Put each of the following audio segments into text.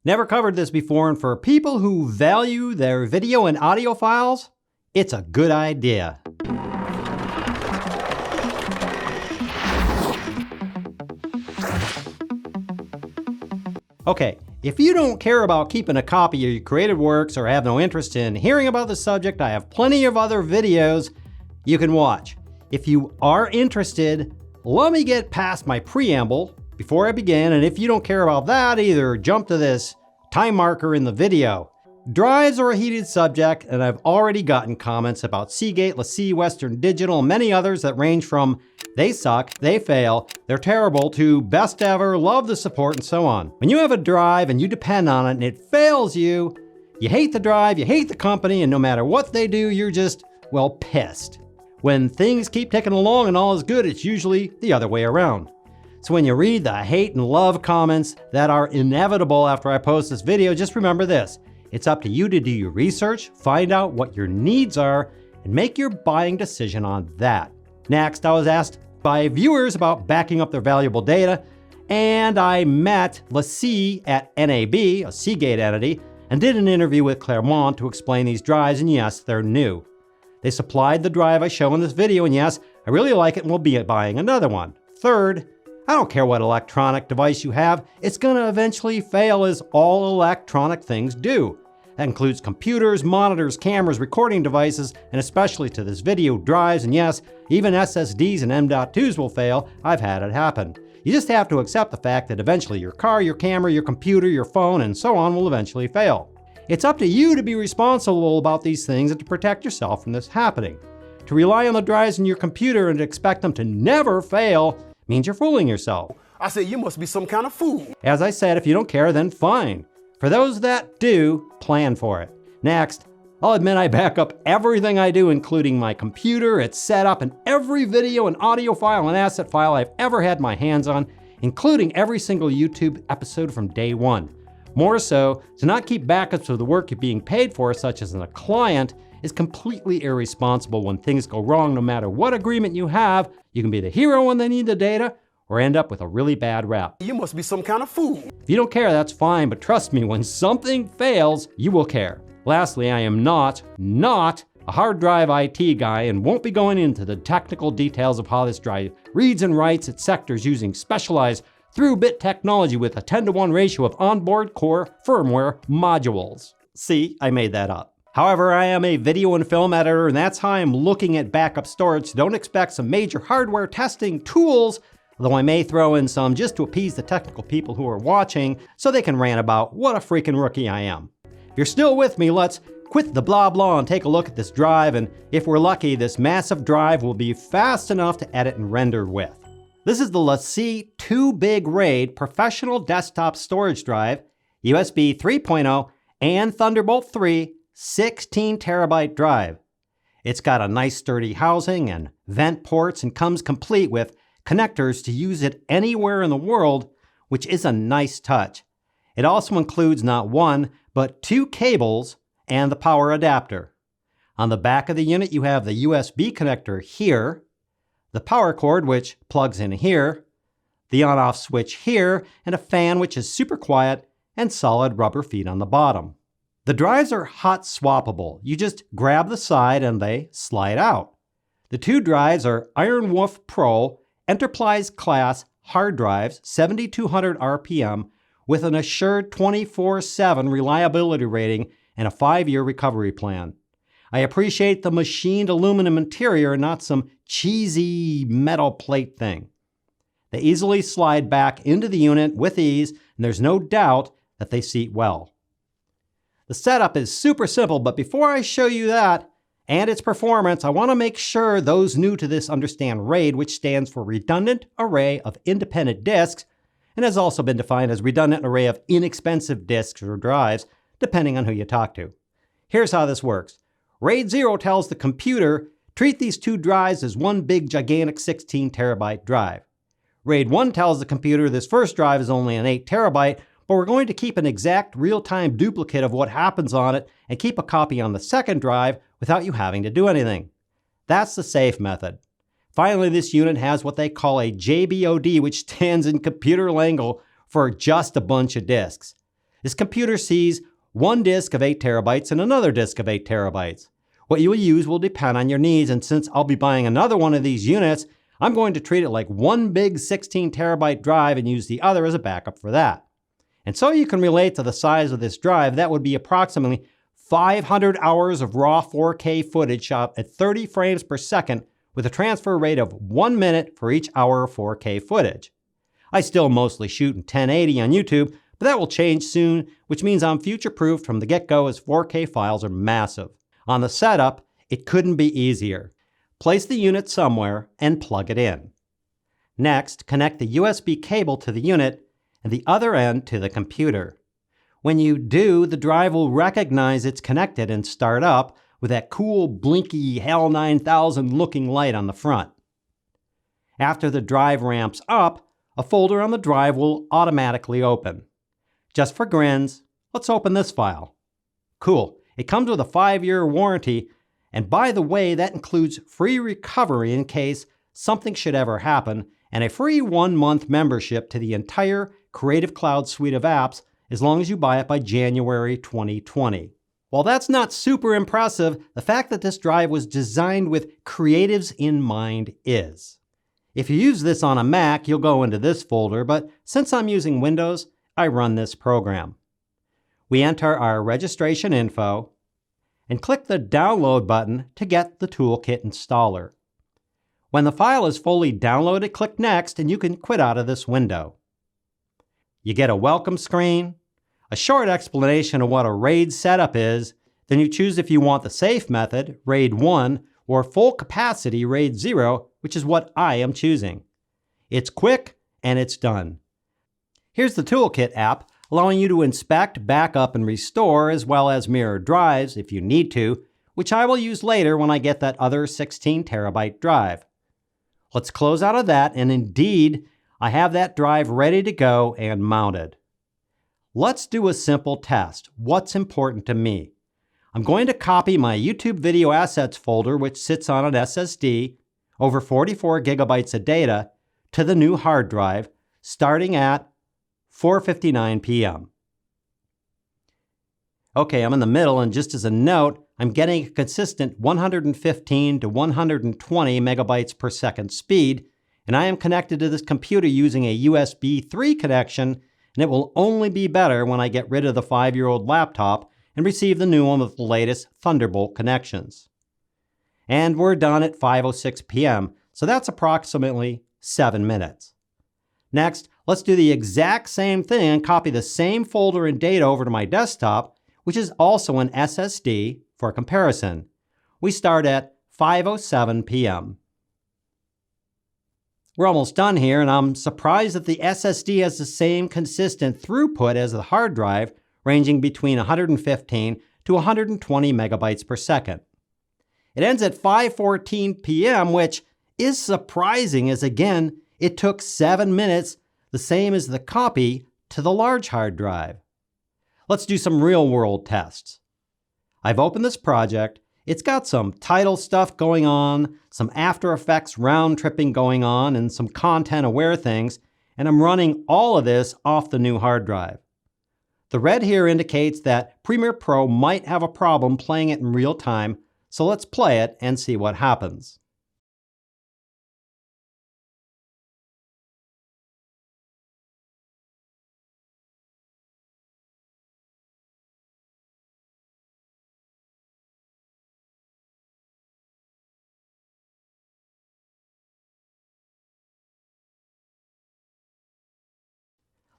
Never covered this before, and for people who value their video and audio files, it's a good idea. Okay, if you don't care about keeping a copy of your created works or have no interest in hearing about the subject, I have plenty of other videos you can watch. If you are interested, let me get past my preamble before I begin, and if you don't care about that either, jump to this time marker in the video. Drives are a heated subject, and I've already gotten comments about Seagate, LaCie, Western Digital, and many others that range from they suck, they fail, they're terrible, to best ever, love the support, and so on. When you have a drive and you depend on it and it fails you, you hate the drive, you hate the company, and no matter what they do, you're just, well, pissed. When things keep ticking along and all is good, it's usually the other way around. So when you read the hate and love comments that are inevitable after I post this video, just remember this. It's up to you to do your research, find out what your needs are, and make your buying decision on that. Next, I was asked by viewers about backing up their valuable data, and I met LaCie at NAB, a Seagate entity, and did an interview with Claremont to explain these drives, and yes, they're new. They supplied the drive I show in this video, and yes, I really like it and will be buying another one. Third, I don't care what electronic device you have, it's gonna eventually fail, as all electronic things do. That includes computers, monitors, cameras, recording devices, and especially to this video, drives, and yes, even SSDs and M.2s will fail. I've had it happen. You just have to accept the fact that eventually your car, your camera, your computer, your phone, and so on will eventually fail. It's up to you to be responsible about these things and to protect yourself from this happening. To rely on the drives in your computer and to expect them to never fail means you're fooling yourself. I said, you must be some kind of fool. As I said, if you don't care, then fine. For those that do, plan for it. Next, I'll admit I back up everything I do, including my computer, its setup, and every video and audio file and asset file I've ever had my hands on, including every single YouTube episode from day one. More so, to not keep backups of the work you're being paid for, such as a client, is completely irresponsible when things go wrong. No matter what agreement you have, you can be the hero when they need the data, or end up with a really bad rap. You must be some kind of fool. If you don't care, that's fine, but trust me, when something fails, you will care. Lastly, I am not a hard drive IT guy and won't be going into the technical details of how this drive reads and writes its sectors using specialized through-bit technology with a 10:1 ratio of onboard core firmware modules. See, I made that up. However, I am a video and film editor, and that's how I'm looking at backup storage. So don't expect some major hardware testing tools, though I may throw in some just to appease the technical people who are watching so they can rant about what a freaking rookie I am. If you're still with me, let's quit the blah blah and take a look at this drive, and if we're lucky, this massive drive will be fast enough to edit and render with. This is the LaCie 2 Big RAID Professional Desktop Storage Drive, USB 3.0 and Thunderbolt 3 16 terabyte drive. It's got a nice sturdy housing and vent ports and comes complete with connectors to use it anywhere in the world, which is a nice touch. It also includes not one, but 2 cables and the power adapter. On the back of the unit, you have the USB connector here, the power cord, which plugs in here, the on-off switch here, and a fan, which is super quiet, and solid rubber feet on the bottom. The drives are hot swappable. You just grab the side and they slide out. The 2 drives are Iron Wolf Pro Enterprise Class hard drives, 7200 RPM, with an assured 24/7 reliability rating and a 5-year recovery plan. I appreciate the machined aluminum interior, not some cheesy metal plate thing. They easily slide back into the unit with ease, and there's no doubt that they seat well. The setup is super simple, but before I show you that and its performance, I want to make sure those new to this understand RAID, which stands for Redundant Array of Independent Disks, and has also been defined as Redundant Array of Inexpensive Disks or Drives, depending on who you talk to. Here's how this works. RAID 0 tells the computer, treat these 2 drives as one big gigantic 16 terabyte drive. RAID 1 tells the computer this first drive is only an 8 terabyte, but we're going to keep an exact real-time duplicate of what happens on it and keep a copy on the second drive without you having to do anything. That's the safe method. Finally, this unit has what they call a JBOD, which stands in computer lingo for just a bunch of disks. This computer sees one disk of 8 terabytes and another disk of 8 terabytes. What you will use will depend on your needs, and since I'll be buying another one of these units, I'm going to treat it like one big 16 terabyte drive and use the other as a backup for that. And so you can relate to the size of this drive, that would be approximately 500 hours of raw 4K footage shot at 30 frames per second with a transfer rate of 1 minute for each hour of 4K footage. I still mostly shoot in 1080 on YouTube, but that will change soon, which means I'm future-proofed from the get-go as 4K files are massive. On the setup, it couldn't be easier. Place the unit somewhere and plug it in. Next, connect the USB cable to the unit and the other end to the computer. When you do, the drive will recognize it's connected and start up with that cool blinky HAL 9000 looking light on the front. After the drive ramps up, a folder on the drive will automatically open. Just for grins, let's open this file. Cool, it comes with a 5-year warranty, and by the way, that includes free recovery in case something should ever happen, and a free 1-month membership to the entire Creative Cloud suite of apps as long as you buy it by January 2020. While that's not super impressive, the fact that this drive was designed with creatives in mind is. If you use this on a Mac, you'll go into this folder, but since I'm using Windows, I run this program. We enter our registration info and click the Download button to get the Toolkit installer. When the file is fully downloaded, click Next and you can quit out of this window. You get a welcome screen, a short explanation of what a RAID setup is, then you choose if you want the safe method, RAID 1, or full capacity, RAID 0, which is what I am choosing. It's quick and it's done. Here's the Toolkit app, allowing you to inspect, backup, and restore, as well as mirror drives if you need to, which I will use later when I get that other 16 terabyte drive. Let's close out of that, and indeed, I have that drive ready to go and mounted. Let's do a simple test. What's important to me? I'm going to copy my YouTube video assets folder, which sits on an SSD, over 44 gigabytes of data, to the new hard drive, starting at 4:59 p.m. Okay, I'm in the middle, and just as a note, I'm getting a consistent 115 to 120 megabytes per second speed, and I am connected to this computer using a USB 3 connection, and it will only be better when I get rid of the 5-year-old laptop and receive the new one with the latest Thunderbolt connections. And we're done at 5:06 p.m., so that's approximately 7 minutes. Next, let's do the exact same thing and copy the same folder and data over to my desktop, which is also an SSD, for comparison. We start at 5:07 p.m. We're almost done here, and I'm surprised that the SSD has the same consistent throughput as the hard drive, ranging between 115 to 120 megabytes per second. It ends at 5:14 p.m., which is surprising as, again, it took 7 minutes, the same as the copy to the large hard drive. Let's do some real-world tests. I've opened this project. It's got some title stuff going on, some After Effects round-tripping going on, and some content-aware things, and I'm running all of this off the new hard drive. The red here indicates that Premiere Pro might have a problem playing it in real time, so let's play it and see what happens.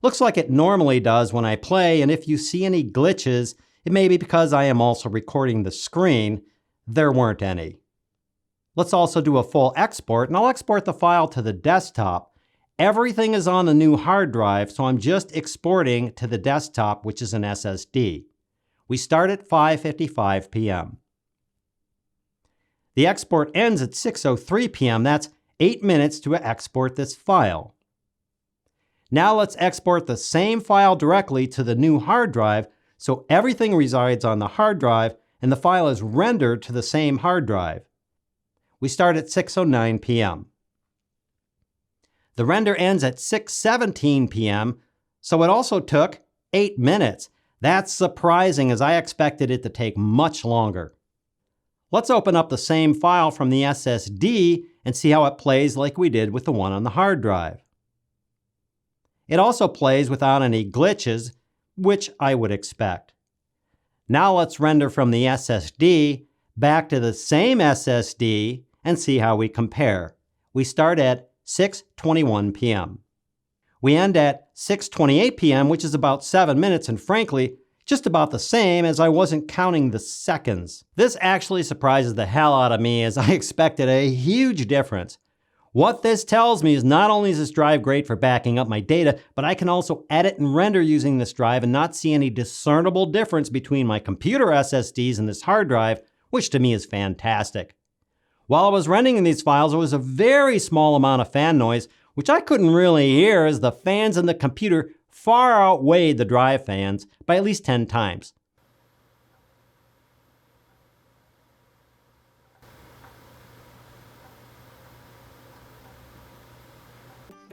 Looks like it normally does when I play, and if you see any glitches, it may be because I am also recording the screen. There weren't any. Let's also do a full export, and I'll export the file to the desktop. Everything is on the new hard drive, so I'm just exporting to the desktop, which is an SSD. We start at 5:55 p.m. The export ends at 6:03 p.m. That's 8 minutes to export this file. Now let's export the same file directly to the new hard drive, so everything resides on the hard drive and the file is rendered to the same hard drive. We start at 6:09 p.m. The render ends at 6:17 p.m., so it also took 8 minutes. That's surprising, as I expected it to take much longer. Let's open up the same file from the SSD and see how it plays like we did with the one on the hard drive. It also plays without any glitches, which I would expect. Now let's render from the SSD back to the same SSD and see how we compare. We start at 6:21 p.m. We end at 6:28 p.m., which is about 7 minutes, and frankly, just about the same, as I wasn't counting the seconds. This actually surprises the hell out of me, as I expected a huge difference. What this tells me is not only is this drive great for backing up my data, but I can also edit and render using this drive and not see any discernible difference between my computer SSDs and this hard drive, which to me is fantastic. While I was rendering these files, there was a very small amount of fan noise, which I couldn't really hear, as the fans in the computer far outweighed the drive fans by at least 10 times.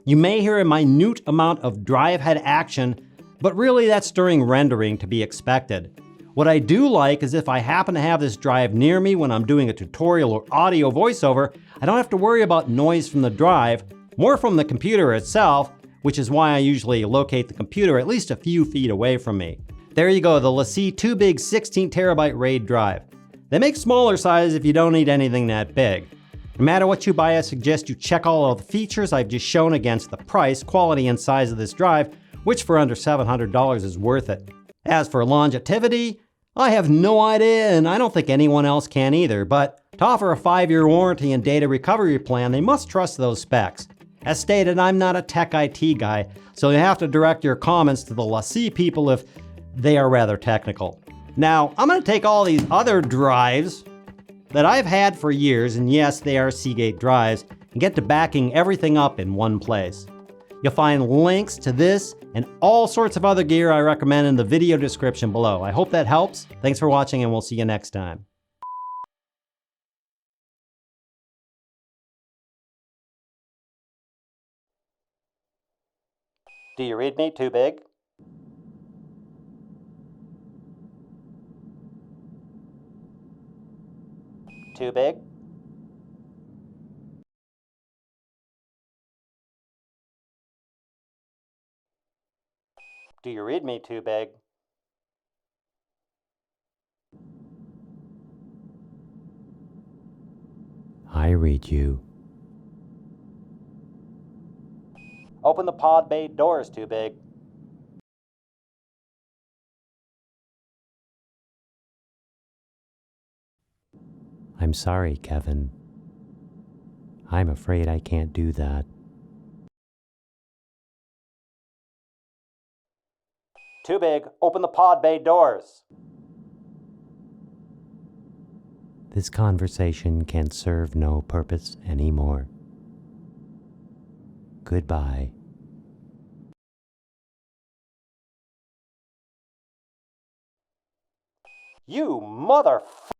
You may hear a minute amount of drive head action, but really that's during rendering, to be expected. What I do like is if I happen to have this drive near me when I'm doing a tutorial or audio voiceover, I don't have to worry about noise from the drive, more from the computer itself, which is why I usually locate the computer at least a few feet away from me. There you go, the LaCie BIG 16 terabyte RAID drive. They make smaller sizes if you don't need anything that big. No matter what you buy, I suggest you check all of the features I've just shown against the price, quality, and size of this drive, which for under $700 is worth it. As for longevity, I have no idea, and I don't think anyone else can either, but to offer a 5-year warranty and data recovery plan, they must trust those specs. As stated, I'm not a tech IT guy, so you have to direct your comments to the LaCie people if they are rather technical. Now, I'm going to take all these other drives that I've had for years, and yes, they are Seagate drives, and get to backing everything up in one place. You'll find links to this and all sorts of other gear I recommend in the video description below. I hope that helps. Thanks for watching, and we'll see you next time. Do you read me too big? Too big? Do you read me too big? I read you. Open the pod bay doors too big. I'm sorry, Kevin. I'm afraid I can't do that. Too big. Open the pod bay doors. This conversation can serve no purpose anymore. Goodbye. You motherfucker!